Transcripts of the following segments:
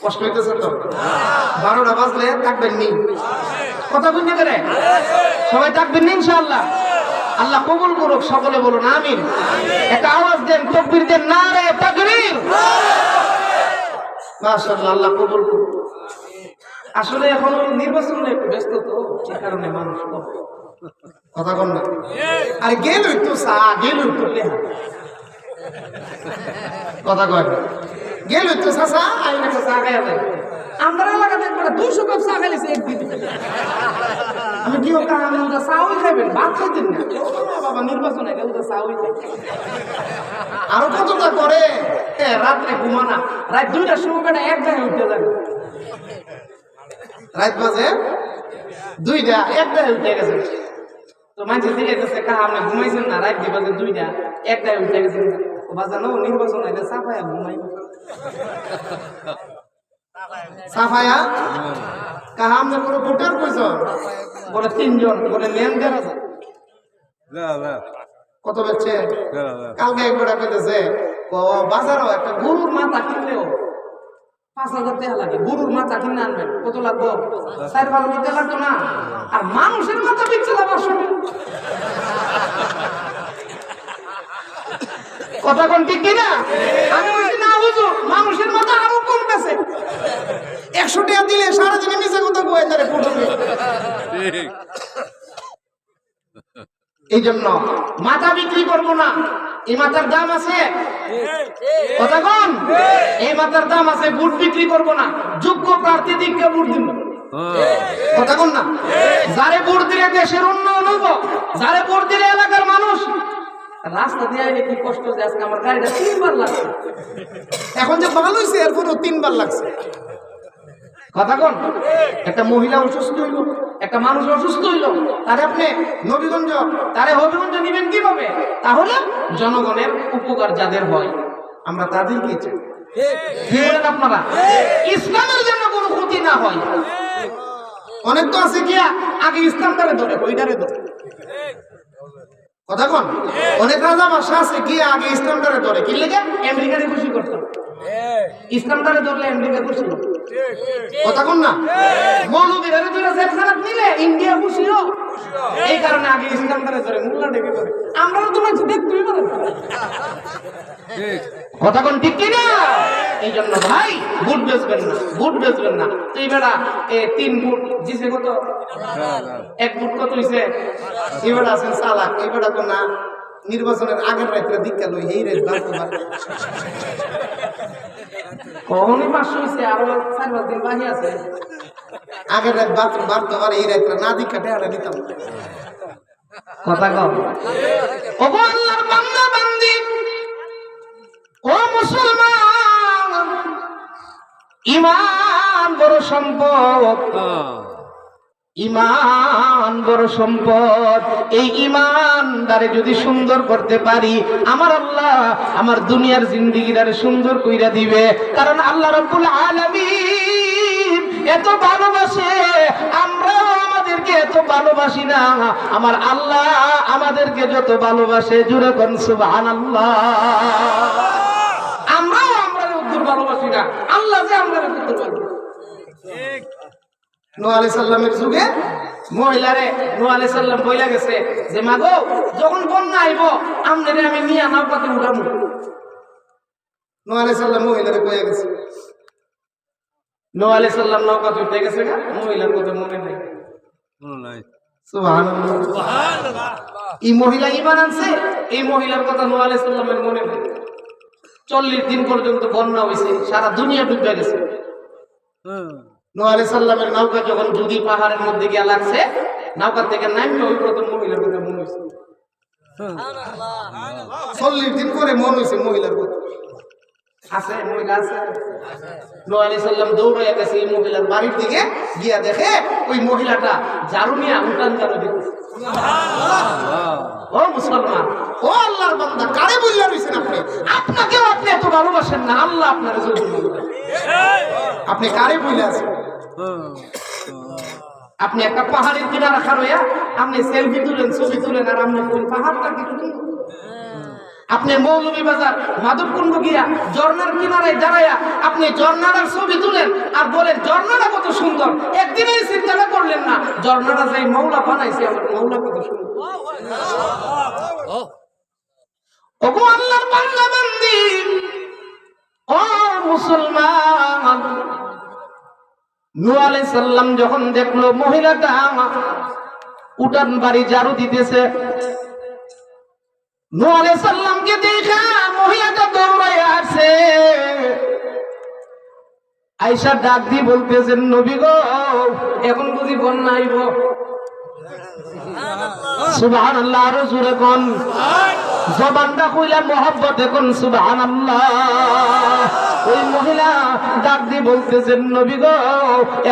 কষ্ট হইতেছে তো? 12টা বাজলে থাকবেন নি? কথা বুঝতে পারে সবাই থাকবেন নি ইনশাআল্লাহ। আল্লাহ কবুল করুক, সকলে বলুন আমিন। একটা আওয়াজ দেন, তাকবীর দেন, নারে তাকবীর। মাশাআল্লাহ, আল্লাহ কবুল করুক। আসলে এখন নির্বাচনে একটু ব্যস্ত তো, এই কারণে মানুষ কথা কন না। আরে গেলই তো চা, গেলই তো লেহা কথা কয় গেলই তো চাচা আইনা চা খাইয়া যায়। আমরা এলাকাতে একবার 200 কাপ চা খাইছে একদিন। আমি কি ওটা আমরা চাউই খাইবেন, ভাত খাইতেন না? বাবা নির্বাচনে গেল তো চাউই খাই। আরো কতটা করে রাত্রে ঘুমানা, রাত 2টার সময় বেটা এক জায়গায় উঠতে যাবে। রাত বাজে 2টা, এক জায়গায় উঠে গেছে। তো মানুষ দিকে গেছে কা আপনি ঘুমাইছেন না? রাত বাজে 2টা, এক জায়গায় উঠে গেছেন। ও বাজানো নির্বাচন আইলে সাফায়া ঘুমাই সাফায়া কাহা আপনি কোনো ভোটার কইছ? বলে 3 জন। বলে লেনদেন আছে কত বেচছে? কালকে একবার কইতেছে বাজারও একটা গরুর মাথা কিনলেও 5,000 টাকা লাগে। গরুর মাথা কিনে আনবেন, কত লাগবে? 4-5 টাকা লাগতো না? আর মানুষের মাথা বিচ্ছে লাভ আসবে। কথা কোন ঠিক কিনা? আমি বলছি না হুজুর, মানুষের মাথা আরো কম বেছে। 100 টাকা দিলে সারাদিনে মিছে কথা কয়ে যাবে পড়বে। এই জন্য মাথা বিক্রি করবো না। এই মাথার দাম আছে, কথা কোন? এই মাথার দাম আছে। ভোট বিক্রি করবো না। যোগ্য প্রার্থী দিককে ভোট দিব, কথা কোন না? যারে ভোট দিলে দেশের উন্নয়ন হইব, যারে ভোট দিলে এলাকার মানুষ। রাস্তা দিয়ে আইলে কি কষ্ট যে আজকে আমার গাড়িটা 3 বার লাগছে। এখন যে ভালো হয়েছে এরপরও 3 বার লাগছে, কথা কোন? একটা মহিলা অসুস্থ হইল, একটা মানুষ অসুস্থ হইল, তারে আপনি নবীগঞ্জ, তারে হবিগঞ্জ নিবেন কিভাবে? তাহলে জনগণের উপকার যাদের হয় আমরা তাদেরকে চাই। কি বলেন আপনারা? ইসলামের জন্য কোনো ক্ষতি না হয়। অনেক তো আছে কি আগে ইসলামটারে ধরে ওইটারে ধরে, কথা কোন? অনেক রাজা বাদশা আছে কি আগে ইসলামটারে ধরে কি লেগে আমেরিকারে খুশি করতো। ইসলামটারে ধরলে আমেরিকা খুশি, কথা কোন না? মৌলবীরা ধরে জেলখানাত নিলে ইন্ডিয়া খুশিও। এই কারণে আগে ইসলামটারে ধরে মোল্লা ডেকে করে। আমরাও তো মানুষ দেখতেই পারে, কথা কোন ঠিক কিনা? এই জন্য ভাই ভোট বেচবেন না, ভোট বেচবেন না। তুই বেড়া 3 ভোট জিছে কত? 1 ভোট কত হইছে? এই বেড়া আছেন চালাক। এই বেড়া তো না নির্বাচনের আগের রাত্রে দীক্ষা লই এই রে বাস্তব কখনই 500 হইছে, আরো 4-5 দিন বাকি আছে। আগের রাত বাড়তে পারে, এই রাত্রে না দীক্ষা টেহারা দিতাম, কথা কও। ও আল্লাহর বান্দা বান্দি, ও মুসলমান, ঈমান বড় সম্পদ, ঈমান বড় সম্পদ। এই ঈমানদারে যদি সুন্দর করতে পারি, আমার আল্লাহ আমার দুনিয়ার জিন্দেগিটারে সুন্দর কইরা দিবে। কারণ আল্লাহ রাব্বুল আলামিন এত ভালোবাসে, আমরাও আমাদেরকে এত ভালোবাসি না। আমার আল্লাহ আমাদেরকে যত ভালোবাসে, জোরে কোন সুবহানাল্লাহ। আমরাও উত্তর ভালোবাসি না, আল্লাহ যে আমরা উত্তর ভালোবাসি। ঠিক নূহ আলাইহিস সালামের যুগে মহিলারে নূহ আলাইহিস সালাম বইলা গেছে যে মা গো, যখন বন্যা আইব আমনেরে আমি নিয়া নৌকাতে উঠামু। নূহ আলাইহিস সালাম মহিলারে কইয়া গেছে। নূহ আলাইহিস সালাম নৌকাতে উঠে গেছে না, মহিলার কথা মনে নাই। সুবহানাল্লাহ, সুবহানাল্লাহ। এই মহিলা ঈমান আনছে, এই মহিলার কথা নূহ আলাইহিস সালামের মনে নাই। 40 দিন পর্যন্ত বন্যা হইছে, সারা দুনিয়া ডুবে গেছে। নূহ আলাইহিস সালামের নৌকা যখন দুদি পাহাড়ের মধ্যে গিয়া লাগছে, নৌকা থেকে নামে ওই প্রথম মহিলার কথা মনে হইছে। সুবহানাল্লাহ, 40 দিন পরে মনে হইছে মহিলার কথা। আছে মহিলা আছে। নূহ আলাইহিস সালাম দৌড়াইয়া গেছে এই মহিলার বাড়ির দিকে, গিয়া দেখে ওই মহিলাটা ঝাড়ু নিয়ে উঠান ঝাড়ু দিতেছে। সুবহানাল্লাহ। ও মুসলমান, ও আল্লাহর বান্দা, কারে বইলা রইছেন আপনি? আপনাকেও আপনি এত ভালোবাসেন না, আল্লাহ আপনার জন্য ভালোবাসেন। আপনি কারে বইলা আছেন? আপনি একটা পাহাড়ের কিনারা খাড়াইয়া আপনি সেলফি তুলেন, ছবি তুলেন, আর আপনি কোন পাহাড়টা কি তুলেন? আপনি মৌলভীবাজার মাধবকুণ্ড গিয়া ঝর্ণার কিনারায় দাঁড়াইয়া আপনি ঝর্ণাটার ছবি তুলেন আর বলেন ঝর্ণাটা কত সুন্দর, একদিনই চিন্তাটা করলেন না ঝর্ণাটা যে মৌলা বানাইছে আমার মৌলা কত সুন্দর। ওগো আল্লাহর বান্দা বান্দি, ও মুসলমান, নূহ আলাইহিস সালাম যখন দেখলো মহিলাটা উঠান বাড়ি ঝাড়ু দিতেছে, নূহ আলাইহিস সালামকে দেখা মহিলাটা দৌড়ায় আসে, আয়েশা ডাক দিয়ে বলতেছেন নবী গো এখন বুঝি বন্যা আইব। সুবহানাল্লাহ, আরো জোরে কোন, জবানটা কইলা মহব্বতে কোন সুবহানাল্লাহ। ওই মহিলা ডাক দিয়ে বলতেছেন নবী গো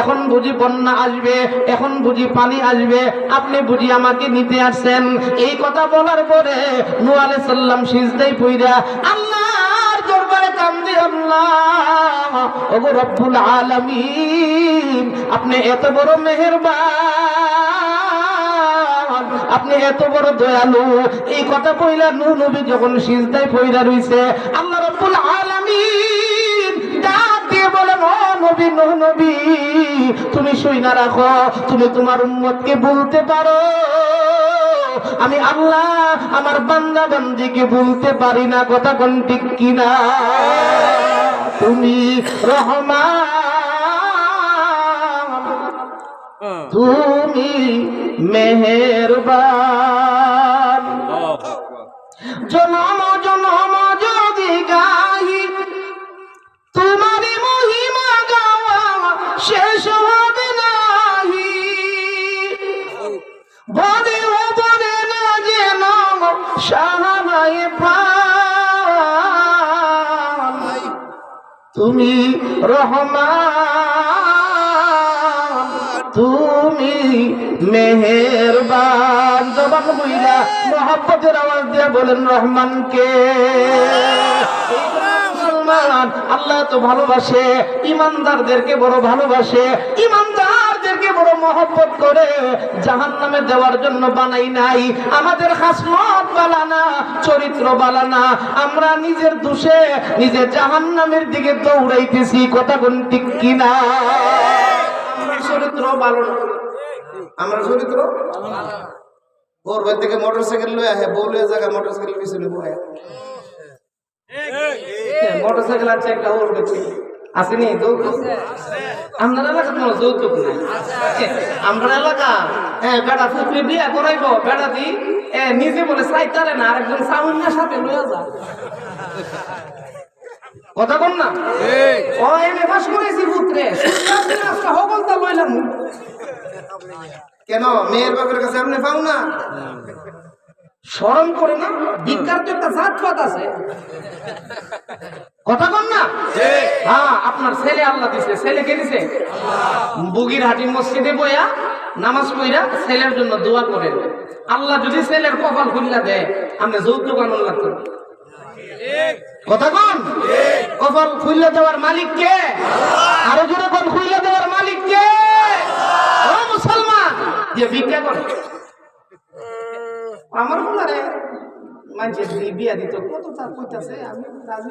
এখন বুঝি বন্যা আসবে, এখন বুঝি পানি আসবে, আপনি বুঝি আমাকে নিতে আসছেন। এই কথা বলার পরে নূহ আলাইহিস সালাম সিজদায় পইরা আল্লাহর দরবারে কান্দে, আল্লাহ ওগো রব্বুল আলামিন, আপনি এত বড় মেহেরবান, আপনি এত বড় দয়ালু। এই কথা কইলা নূহ নবী যখন সিজদায় পইরা রইছে, আল্লাহ রব্বুল আলামিন ডাক দিয়ে বলেন ও নবী, নূহ নবী তুমি শুইনা রাখো, তুমি তোমার উম্মতকে বলতে পারো আমি আল্লাহ আমার বান্দা বান্দিকে বলতে পারি না, কথা কোন ঠিক কিনা? তুমি রহমান, তুমি মেহেরবান, জনম জনম যদি গাই তোমারই মহিমা গাওয়া শেষ হবে নাহি, বলে ও বলে না যেন সাহানায় প্রাণ, তুমি রহমান, তুমি মেহেরবান। জবান বইলা মহব্বতের আওয়াজ দিয়ে বলেন রহমানকে। আল্লাহ তো ভালোবাসে, ইমানদারদেরকে বড় ভালোবাসে, ইমানদারদেরকে বড় মহব্বত করে, জাহান্নামে দেওয়ার জন্য বানাই নাই। আমাদের খাসলত বালানা, চরিত্র বালানা, আমরা নিজের দোষে নিজে জাহান্নামের দিকে দৌড়াইতেছি, কথা কোন ঠিক কিনা? আমার চরিত্র ভালো না, আমার চরিত্র ওর বাড়ি থেকে মোটরসাইকেল লয়ে আহে, বউলের জায়গায় মোটরসাইকেল পিছনে বয়ে, মোটরসাইকেল আছে একটা ওর গেছে আসেনি যৌতুক। আপনার এলাকা কোনো যৌতুক নাই, আমরা এলাকা বেড়া ফুকরে বিয়া করাইব, বেড়া দি নিজে বলে চাইতারে না, আরেকজন সাউন্ডের সাথে লয়ে যা, কথা বল না। ও এনে বাস করেছি পুত্রে হবলতা লইলাম কেন? মেয়ের বাপের কাছে আপনি পাও না, শরম করে না? ভিক্ষার তো একটা জাতপাত আছে, কথা বল না। হ্যাঁ, আপনার ছেলে আল্লাহ দিছে, ছেলে কে দিছে? বগিরহাটি মসজিদে বইয়া নামাজ পড়া ছেলের জন্য দোয়া করেন, আল্লাহ যদি ছেলের কপাল খুললা দেয় আপনি যৌতুক আনন্দ লাগতো, কথা কোন? কপাল খুললা দেওয়ার মালিক কে? আরো জোরে কোন? খুললা দেওয়ার মালিক কে? ও মুসলমান যে ভিক্ষা করে আমার বলারে মানুষের বিয়া দিত কত তার কইতাছে, আমি রাজি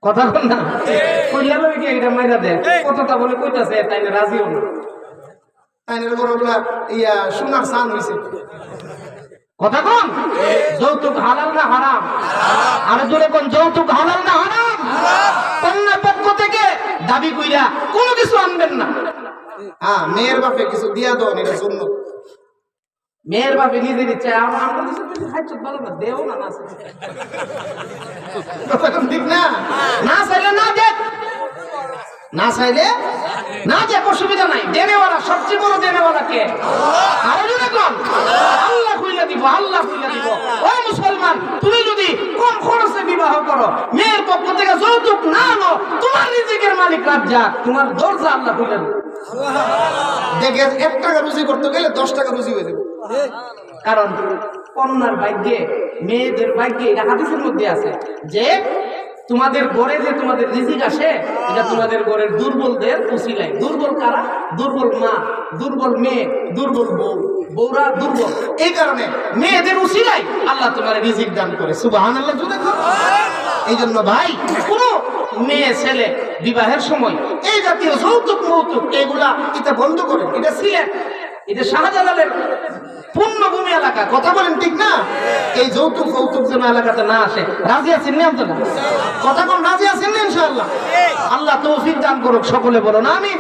কথা বল না। কইলা লই কি এটা মাইরা দে কতটা বলে কইতাছে, তাই না রাজিও না, তাই না বড় বলা ইয়া সোনার সান হইছে, কথা কোন? যৌতুক হালাল না হারাম? আর জোরে কোন যৌতুক হালাল না হারাম? কন্যার পক্ষ থেকে দাবি কইরা কোনো কিছু আনবেন না। হ্যাঁ, মেয়ের বাপে কিছু দিয়া দাও, এটা সুন্নাত। মেয়ের বাপে নিজের ইচ্ছা আমরা কিছু খাইছ ভালো না, দেও না, ঠিক না? না চাইলে না দেখ, না চাইলে না দেখ, অসুবিধা নাই। দেনেওয়ালা সবচেয়ে বড় দেনেওয়ালা কে? আরো জোরে কোন? আল্লাহ কইলা দিব, আল্লাহ কইলা দিব। ও মুসলমান, তুমি যদি কম খরচে বিবাহ করো, মেয়ের পক্ষ থেকে যৌতুক না আনো, তোমার রিজিকের মালিক রাজ্জাক, তোমার দরজা আল্লাহ কইলা দিব। দেখে 1 টাকা রুজি করতে গেলে 10 টাকা রুজি হয়ে যাবে, কারণ কন্যার ভাগ্যে, মেয়েদের ভাগ্যে, এটা হাদিসের মধ্যে আছে যে তোমাদের ঘরে যে তোমাদের রিজিক আসে এটা তোমাদের ঘরের দুর্বলদের উসিলায়। দুর্বল কারা? দুর্বল মা, দুর্বল মেয়ে, দুর্বল বউ। বউরা দুর্বল, এই কারণে মেয়েদের উসিলায় আল্লাহ তোমার রিজিক দান করে। সুবহানাল্লাহ। এই জন্য ভাই, কোন মেয়ে ছেলে বিবাহের সময় এই জাতীয় যৌতুক মৌতুক এগুলা এটা বন্ধ করে। এটা সিলেট, এটা শাহজালালের পূর্ণভূমি এলাকা, কথা বলেন ঠিক না? এই যৌতুক কৌতুক যেন এলাকাতে না আসে। রাজি আছেন না? কথা কোন রাজি আছেন না? ইনশাআল্লাহ। আল্লাহ তৌফিক দান করুক, সকলে বলুন আমিন।